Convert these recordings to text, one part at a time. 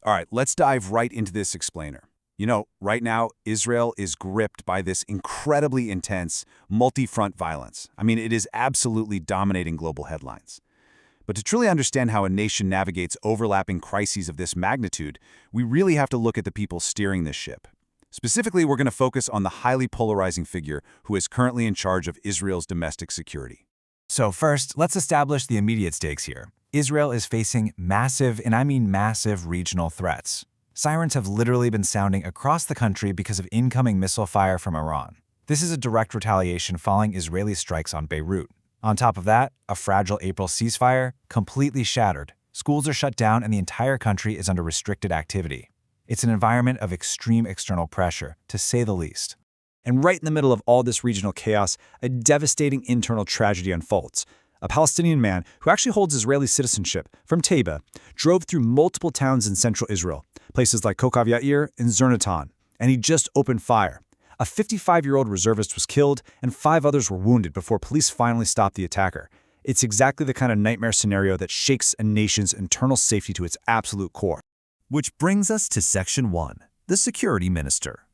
All right, let's dive right into this explainer. Right now, Israel is gripped by this incredibly intense, multi-front violence. I mean, it is absolutely dominating global headlines. But to truly understand how a nation navigates overlapping crises of this magnitude, we really have to look at the people steering this ship. Specifically, we're going to focus on the highly polarizing figure who is currently in charge of Israel's domestic security. So first, let's establish the immediate stakes here. Israel is facing massive, and I mean massive, regional threats. Sirens have literally been sounding across the country because of incoming missile fire from Iran. This is a direct retaliation following Israeli strikes on Beirut. On top of that, a fragile April ceasefire completely shattered. Schools are shut down and the entire country is under restricted activity. It's an environment of extreme external pressure, to say the least. And right in the middle of all this regional chaos, a devastating internal tragedy unfolds. A Palestinian man who actually holds Israeli citizenship from Taiba drove through multiple towns in central Israel, places like Kochav Yair and Zernatan, and he just opened fire. A 55-year-old reservist was killed and 5 others were wounded before police finally stopped the attacker. It's exactly the kind of nightmare scenario that shakes a nation's internal safety to its absolute core. Which brings us to Section 1, the Security Minister.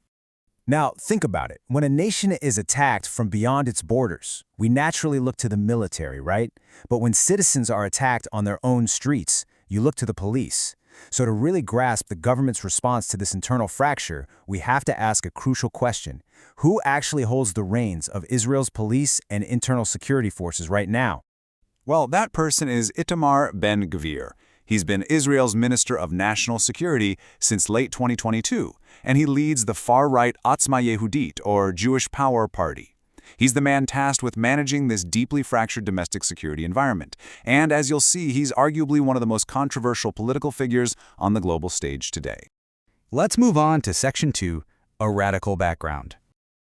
Now, think about it. When a nation is attacked from beyond its borders, we naturally look to the military, right? But when citizens are attacked on their own streets, you look to the police. So to really grasp the government's response to this internal fracture, we have to ask a crucial question. Who actually holds the reins of Israel's police and internal security forces right now? Well, that person is Itamar Ben-Gvir. He's been Israel's Minister of National Security since late 2022, and he leads the far-right Otzma Yehudit, or Jewish Power Party. He's the man tasked with managing this deeply fractured domestic security environment, and as you'll see, he's arguably one of the most controversial political figures on the global stage today. Let's move on to Section 2, a radical background.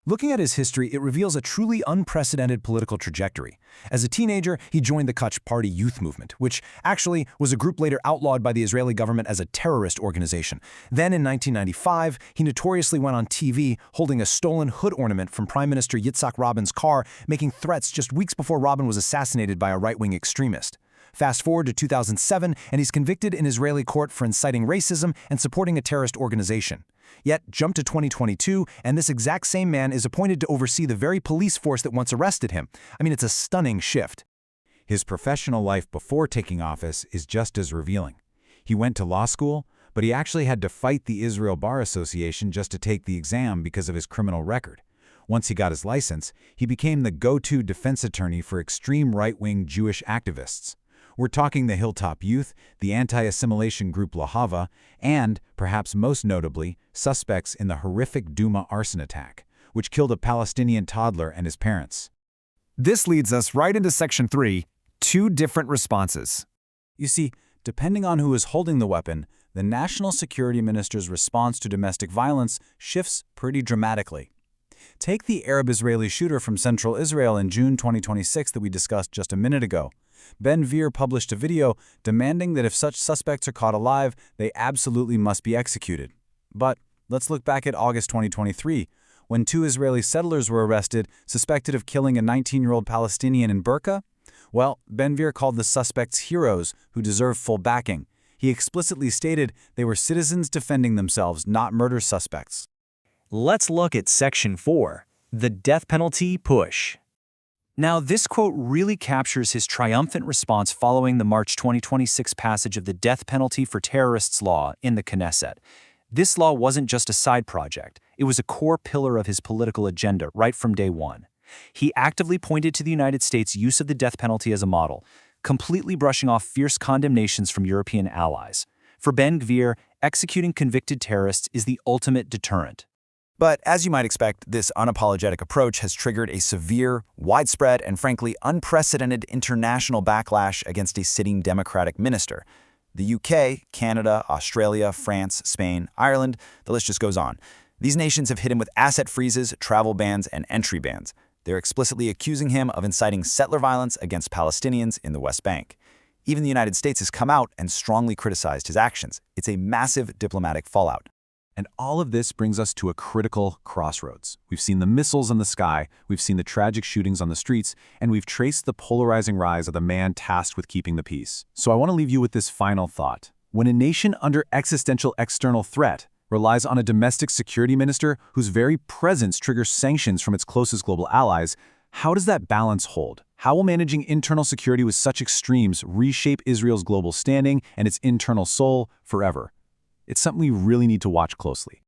Looking at his history, it reveals a truly unprecedented political trajectory. As a teenager, he joined the Kutch Party youth movement, which actually was a group later outlawed by the Israeli government as a terrorist organization. Then in 1995, he notoriously went on TV holding a stolen hood ornament from Prime Minister Yitzhak Rabin's car, making threats just weeks before Rabin was assassinated by a right-wing extremist. Fast forward to 2007, and he's convicted in Israeli court for inciting racism and supporting a terrorist organization. Yet, jump to 2022, and this exact same man is appointed to oversee the very police force that once arrested him. I mean, it's a stunning shift. His professional life before taking office is just as revealing. He went to law school, but he actually had to fight the Israel Bar Association just to take the exam because of his criminal record. Once he got his license, he became the go-to defense attorney for extreme right-wing Jewish activists. We're talking the Hilltop Youth, the anti-assimilation group Lahava, and, perhaps most notably, suspects in the horrific Duma arson attack, which killed a Palestinian toddler and his parents. This leads us right into Section 3, 2 different responses. You see, depending on who is holding the weapon, the National Security Minister's response to domestic violence shifts pretty dramatically. Take the Arab-Israeli shooter from central Israel in June 2026 that we discussed just a minute ago. Ben-Gvir published a video demanding that if such suspects are caught alive, they absolutely must be executed. But let's look back at August 2023, when 2 Israeli settlers were arrested, suspected of killing a 19-year-old Palestinian in Burqa. Well, Ben-Gvir called the suspects heroes who deserve full backing. He explicitly stated they were citizens defending themselves, not murder suspects. Let's look at Section 4, the death penalty push. Now, this quote really captures his triumphant response following the March 2026 passage of the death penalty for terrorists law in the Knesset. This law wasn't just a side project. It was a core pillar of his political agenda right from day one. He actively pointed to the United States' use of the death penalty as a model, completely brushing off fierce condemnations from European allies. For Ben-Gvir, executing convicted terrorists is the ultimate deterrent. But as you might expect, this unapologetic approach has triggered a severe, widespread, and frankly unprecedented international backlash against a sitting Democratic minister. The UK, Canada, Australia, France, Spain, Ireland, the list just goes on. These nations have hit him with asset freezes, travel bans, and entry bans. They're explicitly accusing him of inciting settler violence against Palestinians in the West Bank. Even the United States has come out and strongly criticized his actions. It's a massive diplomatic fallout. And all of this brings us to a critical crossroads. We've seen the missiles in the sky, we've seen the tragic shootings on the streets, and we've traced the polarizing rise of the man tasked with keeping the peace. So I want to leave you with this final thought. When a nation under existential external threat relies on a domestic security minister whose very presence triggers sanctions from its closest global allies, how does that balance hold? How will managing internal security with such extremes reshape Israel's global standing and its internal soul forever? It's something we really need to watch closely.